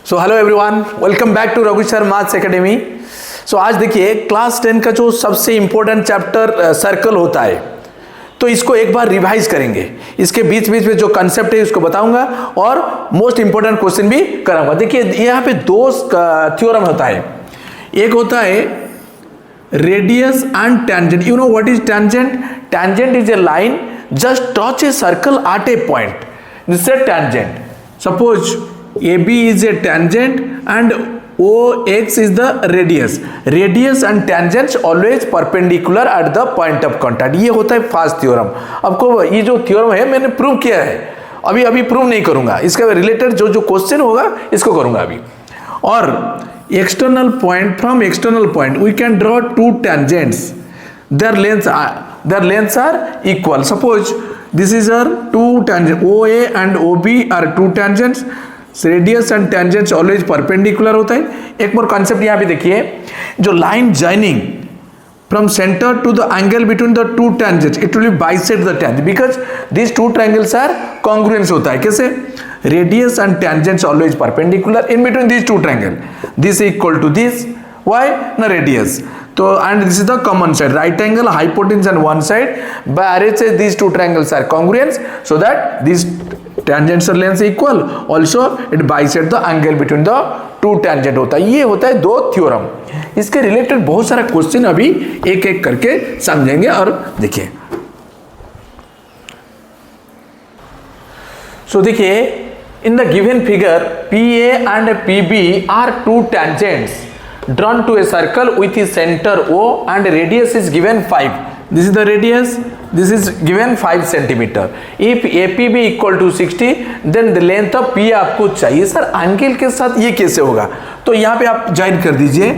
So hello everyone, welcome back to Raghu sir maths academy. So आज देखिए class 10 का जो सबसे इंपॉर्टेंट चैप्टर सर्कल होता है, तो इसको एक बार रिवाइज करेंगे। इसके बीच बीच में जो कंसेप्ट है उसको बताऊंगा और मोस्ट इंपॉर्टेंट क्वेश्चन भी कराऊंगा। देखिए यहाँ पे दो थ्योरम होता है। एक होता है radius and tangent. You know what is tangent? Tangent is a line just touch a circle eight A point. This is tangent. Suppose AB is a tangent and OX is the radius. Radius and tangents always perpendicular at the point of contact. ये होता है first theorem. आपको ये जो theorem है मैंने prove किया है, अभी प्रूव नहीं करूंगा। इसका रिलेटेड जो क्वेश्चन होगा इसको करूंगा अभी। और external point, from external point we can draw two tangents, their lengths are equal. Suppose this is our two tangents, OA and OB are two tangents. Radius and tangents always perpendicular होता है। एक और concept यहाँ पे देखिए, जो line joining from centre to the angle between the two tangents, it will be bisect the tangent because this two triangles are congruence होता है। कैसे? Radius and tangents always perpendicular in between this two triangle, this equal to this, why ना radius. तो and this is the common side, right angle hypotenuse on one side, by RHS these two triangles are congruent so that these tangents are lengths equal, also it bisect the angle between the two tangent होता है। ये होता है दो theorem. इसके related बहुत सारा question अभी एक एक करके समझेंगे और देखिए। सो देखिए, in the given figure PA and PB are two tangents drawn to a circle with the center O and radius is given 5. This is the radius, this is given 5 centimeter. If APB equal to 60, then the length of P आपको चाहिए। Sir angle के साथ ये कैसे होगा? तो यहाँ पे आप ज्वाइन कर दीजिए,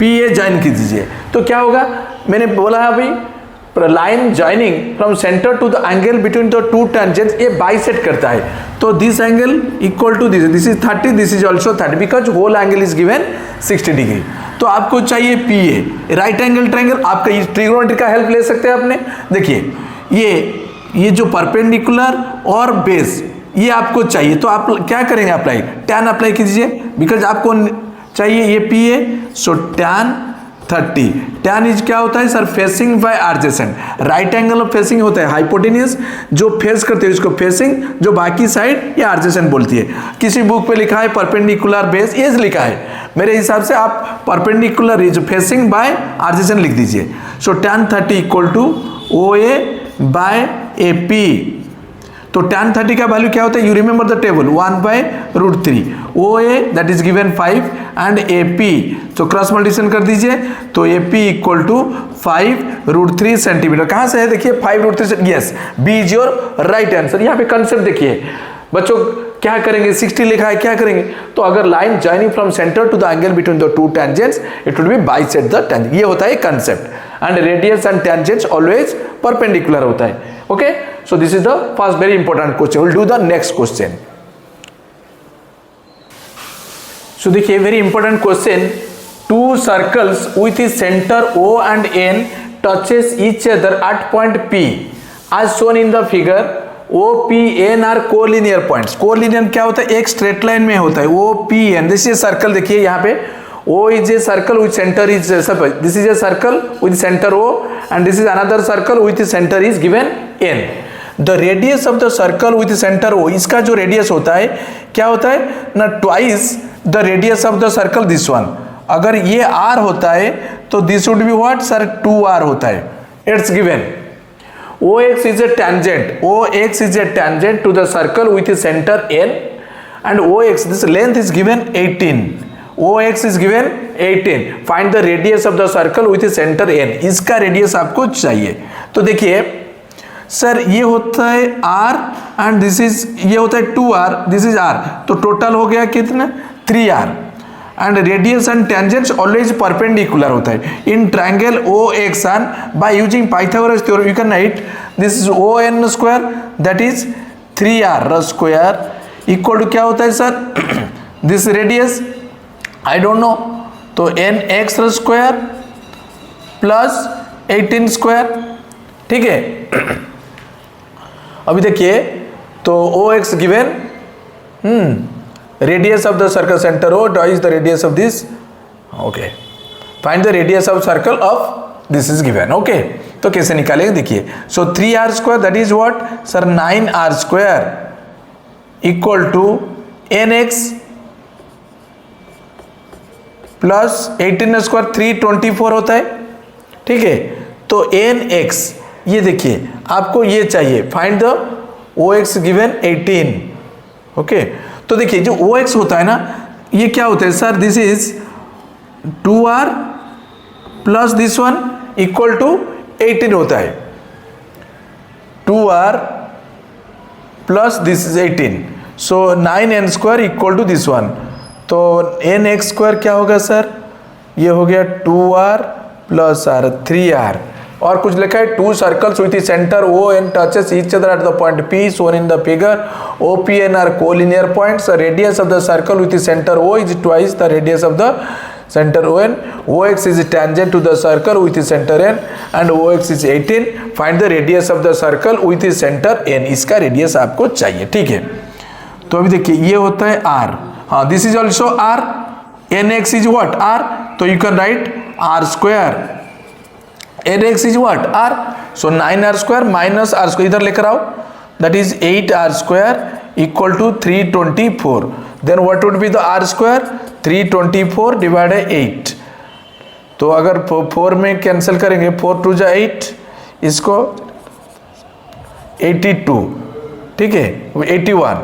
PA ज्वाइन कर दीजिए, तो क्या होगा? मैंने बोला है अभी, line joining from centre to the angle between the two tangents, ये बाइसेक्ट करता है। तो this angle equal to this is 30, this is also 30 because whole angle is given 60 degree. तो आपको चाहिए PA, राइट एंगल ट्रायंगल। आपका ये trigonometry का हेल्प ले सकते हैं आपने। देखिए ये जो परपेंडिकुलर और बेस ये आपको चाहिए, तो आप क्या करेंगे? अप्लाई tan अप्लाई कीजिए बिकॉज आपको चाहिए ये PA। So tan 30, tan is क्या होता है sir? Facing by adjacent. Right angle of facing होता है हाइपोटेन्यूज, जो फेस करते हैं उसको फेसिंग, जो बाकी साइड ये एडजेसेंट बोलती है। किसी बुक पे लिखा है परपेंडिकुलर बेस, ये लिखा है। मेरे हिसाब से आप perpendicular is facing by adjacent लिख दीजिए। So tan 30 equal to OA by AP। तो tan 30 का वैल्यू क्या होता है? You remember the table, 1/√3। OA that is given 5 and AP, तो क्रॉस मल्टीप्लिकेशन कर दीजिए। तो AP इक्वल टू 5√3 सेंटीमीटर। कहाँ से है? देखिए 5√3। Yes, B is your right answer. यहाँ पे कंसेप्ट देखिए बच्चों, क्या करेंगे? 60 लिखा है, क्या करेंगे? तो अगर line joining from centre to the angle between the two tangents, it will be bisect the tangent. ये होता है concept. And radius and tangents always perpendicular होता है। Okay, so this is the first very important question. We'll do the next question. So देखिए very important question. Two circles with the center O and N touches each other at point P as shown in the figure. O, P, N are collinear points. Collinear क्या होता है? एक straight line में होता है। O, P, N. This is circle। देखिए यहाँ पे O is a circle with center is this is a circle with center O and this is another circle with center is given N. The radius of the circle with center O, इसका जो radius होता है क्या होता है ना? Twice the radius of the circle this one. अगर ये R होता है तो this would be what sir? 2R होता है। It's given OX is a tangent. OX is a tangent to the circle with center N and OX, this length is given 18. OX is given 18. Find the radius of the circle with center N. इसका radius आपको चाहिए। तो देखिए sir ये होता है R and this is, ये होता है 2R, दिस इज R, तो टोटल हो गया कितना? 3R। And radius and tangents always perpendicular होता है in triangle OX and by using Pythagoras theorem you can write this is ON square that is 3R square equal to क्या होता है sir? This radius I don't know, तो NX square plus 18 square. ठीक है, अभी देखिए तो OX given radius of the circle center O is the radius of this. Okay, find the radius of circle of this is given. Okay, तो कैसे निकालेंगे देखिए. So 3r square that is what sir 9r square equal to nx plus 18 square 324 होता है. ठीक है, तो nx ये देखिए आपको ये चाहिए, find the ox given 18. Okay, तो देखिए जो ox होता है ना ये क्या होता है sir, this is 2r plus this one equal to 18 होता है. 2r plus this is 18, so 9n square equal to this one. तो एन एक्स स्क्वायर क्या होगा सर, ये हो गया 2r प्लस r 3r. और कुछ लिखा है 2 circles with centre O and touches each other at the point P shown in the figure. OP and are collinear points. The radius of the circle with the center O is twice the radius of the center ON. OX is tangent to the circle with the center N and OX is 18. Find the radius of the circle with the center N. इसका radius आपको चाहिए. ठीक है, तो अभी देखिए ये होता है r. हाँ, this is also r. nx is what r, तो you can write r square. nx is what r, so 9r square minus r square इधर लेकर आओ, that is 8r square equal to 324. Then what would be the r square, 324 divided 8. तो अगर 4 में cancel करेंगे 4 to जा 8, इसको 82. ठीक है, 81.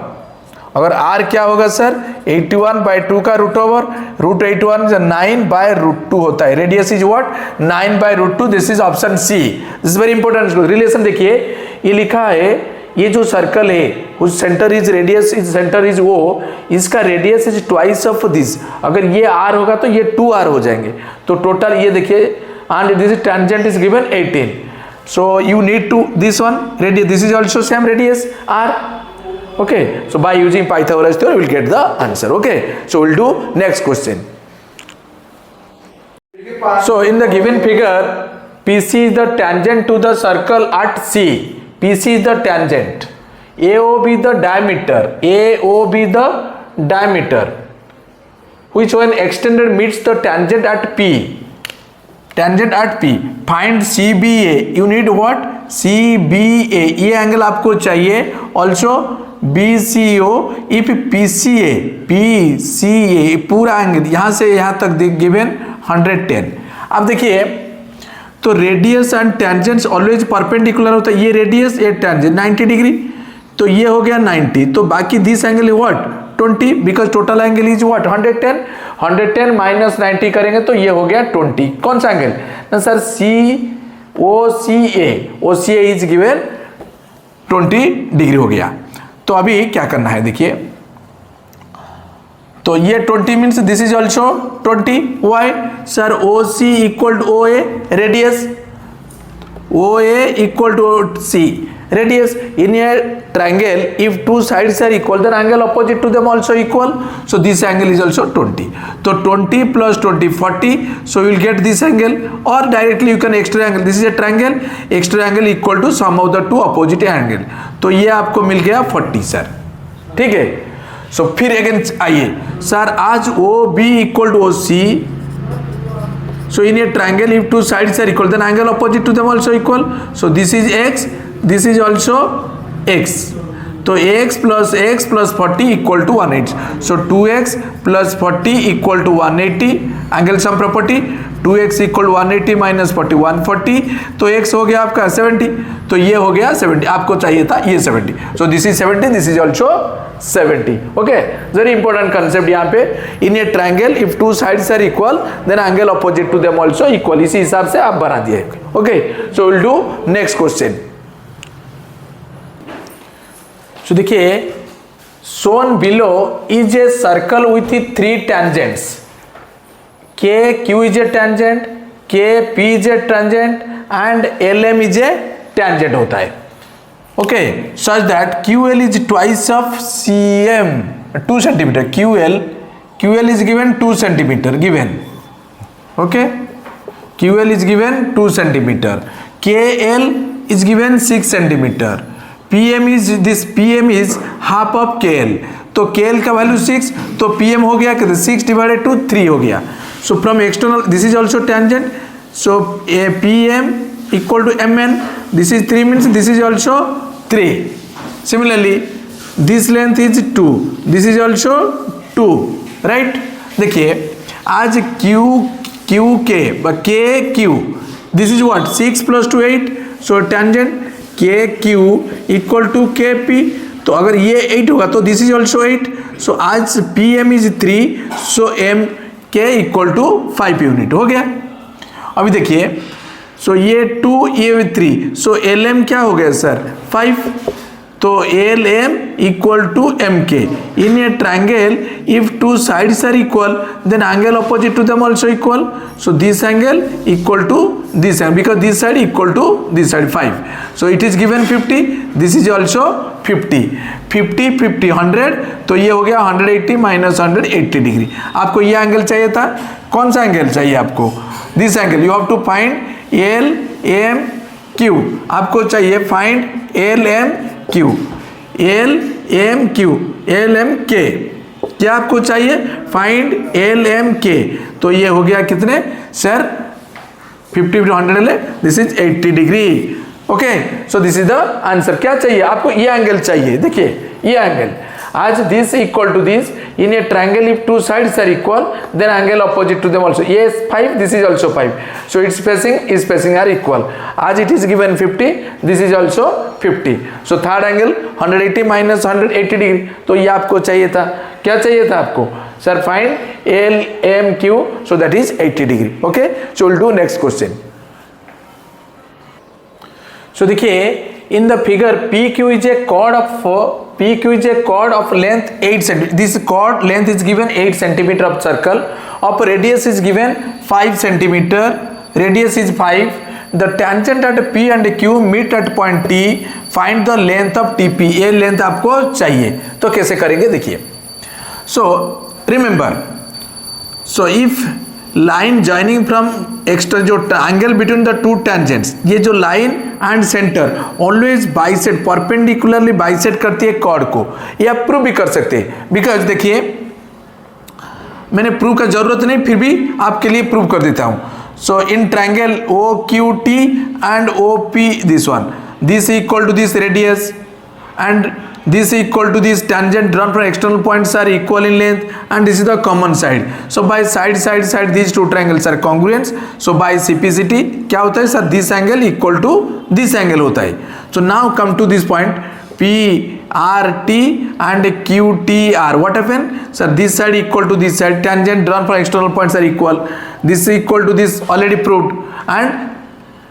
अगर r क्या होगा सर, 81 बाई 2 का root over root 81 9 by root 2 होता है. Radius is what 9 by root 2. This is option C. This is very important. Relation देखिए ये लिखा है, ये जो सर्कल है उस centre is radius is centre is वो, इसका radius is twice of this. अगर ये r होगा तो ये 2r हो जाएंगे. तो टोटल ये देखिए, and this tangent is given 18. So you need to this one radius, this is also same radius r. Okay, so by using Pythagoras theorem we will get the answer. Okay, so we'll do next question. So in the given figure PC is the tangent to the circle at C. PC is the tangent, AOB the diameter, AOB the diameter which when extended meets the tangent at P. Tangent at P. Find CBA. You need what? CBA. ये angle आपको चाहिए. Also BCO. if PCA पूरा angle यहाँ से यहाँ तक given 110. अब देखिए तो radius and tangents always perpendicular होता है. ये रेडियस ये टेंजेंट 90 डिग्री, तो ये हो गया 90. तो बाकी this angle is what 20, because total angle is what 110. 110 minus 90 करेंगे तो ये हो गया 20. कौन सा एंगल ना sir, OCA is given 20 degree हो गया. तो अभी क्या करना है देखिए, तो ये 20 means this is also 20. Why sir, OC equal to OA radius, OA equal to C radius. In a triangle if two sides are equal then angle opposite to them also equal, so this angle is also 20. So 20 plus 20 40, so you will get this angle, or directly you can extra angle. This is a triangle, extra angle equal to sum of the two opposite angle. तो ये आपको मिल गया 40 sir. ठीक है, सो फिर again आइए sir, आज OB equal to OC. So in a triangle if two sides are equal then angle opposite to them also equal, so this is x, this is also x. तो x plus 40 equal to 180. So 2x plus 40 equal to 180. Angle sum property, 2x equal to 180 minus 40 140. तो x हो गया आपका 70. तो ये हो गया 70, आपको चाहिए था ये 70. So this is 70, this is also 70. Okay, very important concept यहाँ पे. In a triangle if two sides are equal then angle opposite to them also equal. इसी हिसाब से आप बना दिए. Okay, so we'll do next question. So देखिए, shown below is a circle with 3 tangents. KQ is a tangent, KP is a tangent and LM is a tangent होता है. Okay, such that QL is twice of CM, 2 centimeter. QL is given 2 centimeter given. Okay, QL is given 2 centimeter. KL is given 6 centimeter. PM is half of KL. तो KL का value 6, तो PM हो गया कितना 6 divided to 3 हो गया. So from external this is also tangent. So PM equal to MN, this is 3 means this is also 3. Similarly this length is 2, this is also 2, right. देखिए आज QK KQ, this is what 6 plus 2 8, so tangent KQ equal to KP. तो अगर ये 8 होगा तो this is also 8. so आज PM is 3, so MK equal to 5 unit हो गया. अभी देखिए सो ये 2 ये 3, सो LM क्या हो गया सर 5. तो LM equal to MK. In a triangle if two sides are equal then angle opposite to them also equal. So this angle equal to this angle because this side equal to this side 5. So it is given 50, this is also 50. 50 50 100, तो ये हो गया 180 minus 180 degree. आपको ये angle चाहिए था. कौन सा एंगल चाहिए आपको? This angle. You have to find LMQ. आपको चाहिए फाइंड LMQ. LMK क्या आपको चाहिए? Find LMK. तो ये हो गया कितने sir 50 100, this is 80 degree. Okay, so this is the answer. क्या चाहिए आपको? ये एंगल चाहिए. देखिए ये angle as this equal to this in a triangle if two sides are equal then angle opposite to them also. ये 5, this is also 5, so its spacing are equal. As it is given 50, this is also 50. So third angle 180 minus 180 degree. तो ये आपको चाहिए था. क्या चाहिए था आपको sir? Find LMQ, so that is 80 degree. Okay, so will do next question. So देखिए in the figure PQ is a chord of length 8 cm. This chord length is given 8 cm of circle, of radius is given 5 cm, radius is 5. The tangent at P and Q meet at point T. Find the length of TP. ये length आपको चाहिए. तो कैसे करेंगे देखिए. So remember, so if line joining from extra जो angle between the two tangents, ये जो line and centre always bisect perpendicularly bisect करती है कॉर्ड को. ये आप प्रूव भी कर सकते हैं. बिकॉज देखिए मैंने प्रूव का जरूरत नहीं, फिर भी आपके लिए प्रूव कर देता हूं. So in triangle OQT and OP, this one, this equal to this radius and this equal to this tangent drawn from external points are equal in length and this is the common side. So by side these two triangles are congruent. So by CPCT क्या होता है sir? this angle equal to this angle होता है. So now come to this point PRT and QTR. What happened sir? This side equal to this side, tangent drawn from external points are equal, this is equal to this, already proved, and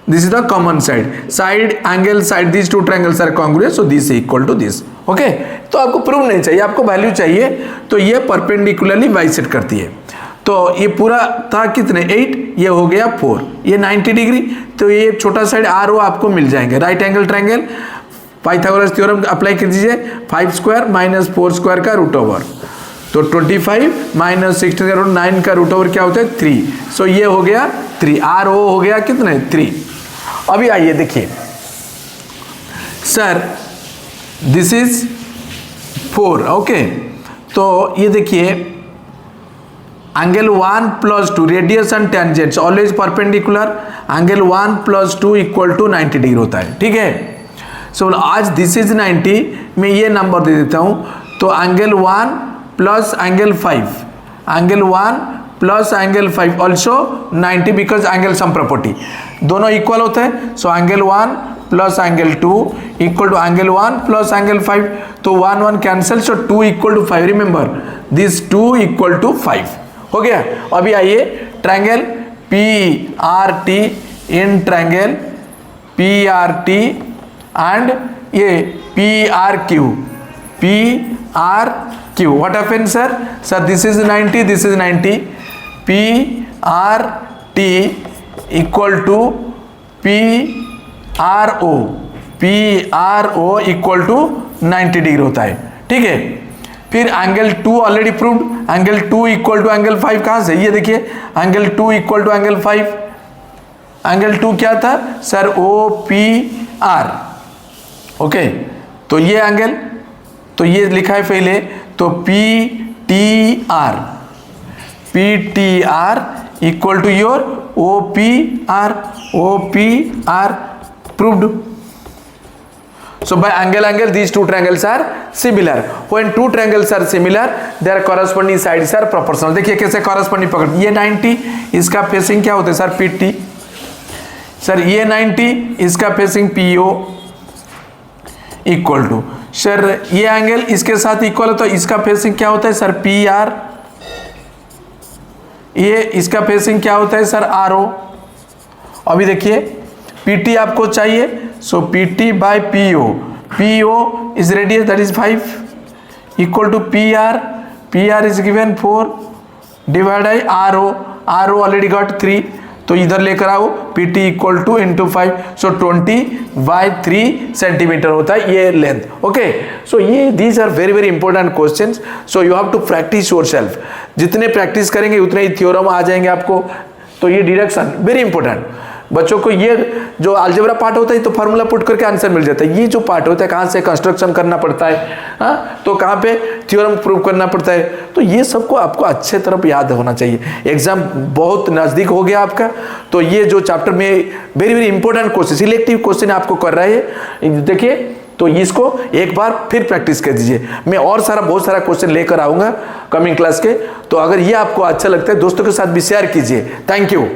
this is the common side. Side angle side these two triangles are congruent, so this is equal to this. Okay, तो आपको prove नहीं चाहिए, आपको value चाहिए. तो ये perpendicularly bisect करती है. तो ये पूरा था कितने 8, ये हो गया 4, ये 90 डिग्री. तो ये छोटा साइड RO आपको मिल जाएंगे. Right angle triangle Pythagoras theorem apply कर दीजिए. 5 स्क्वायर माइनस 4 स्क्वायर का रूट ओवर, तो 25 माइनस 16 का रूट 9 का रूट ओवर क्या होता है 3. सो ये हो गया 3. RO हो गया कितने 3. अभी आइए देखिए सर दिस इज 4. ओके, तो ये देखिए angle 1 plus 2 radius and tangents always perpendicular. Angle 1 plus 2 equal to 90 degree होता है. ठीक है. सो आज दिस इज 90, मैं ये नंबर दे देता हूं. तो angle 1 plus angle 5, angle 1 plus angle 5 also 90 because angle sum property दोनों इक्वल होते हैं. So angle 1 plus angle 2 equal to angle 1 plus angle 5. तो 1 1 cancel, so 2 equal to 5. Remember this 2 equal to 5 हो गया. अभी आइए triangle PRT, in triangle PRT and ये PRQ. What happened sir? Sir this is 90, this is 90. PRT equal to PRO equal to 90 degree होता है. ठीक है. फिर angle 2 already proved. Angle 2 equal to angle 5 कहां से? ये देखिए angle 2 equal to angle 5. Angle 2 क्या था सर? OPR. ओके, तो ये एंगल, तो ये लिखा है पहले. तो PTR equal to your OPR proved. So by angle these two triangles are similar. When two triangles are similar, their corresponding sides are proportional. देखिए कैसे corresponding पकड़, ये 90 इसका फेसिंग क्या होता है सर PT, सर ये 90 इसका facing PO equal to, sir ये एंगल इसके साथ इक्वल है तो इसका फेसिंग क्या होता है सर PR, ये इसका फेसिंग क्या होता है सर RO. अभी देखिए PT आपको चाहिए, so PT by PO is radius that is 5 equal to PR is given 4 divide by RO already got 3, तो इधर लेकर आओ PT इक्वल टू इंटू 5, सो 20/3 सेंटीमीटर होता है ये लेंथ. ओके, सो ये these are very very important questions. So you have to practise yourself. जितने प्रैक्टिस करेंगे उतने ही थ्योरम आ जाएंगे आपको. तो ये डिडक्शन वेरी इंपॉर्टेंट. बच्चों को ये जो अलजेब्रा पार्ट होता है तो फार्मूला पुट करके आंसर मिल जाता है. ये जो पार्ट होता है कहाँ से कंस्ट्रक्शन करना पड़ता है, हाँ, तो कहाँ पे थ्योरम प्रूव करना पड़ता है, तो ये सबको आपको अच्छे तरफ याद होना चाहिए. एग्जाम बहुत नज़दीक हो गया आपका, तो ये जो चैप्टर में very very important question, selective question आपको कर रहा है. देखिए तो इसको एक बार फिर प्रैक्टिस कर दीजिए. मैं और बहुत सारा क्वेश्चन लेकर आऊँगा कमिंग क्लास के. तो अगर ये आपको अच्छा लगता है दोस्तों के साथ भी शेयर कीजिए. Thank you.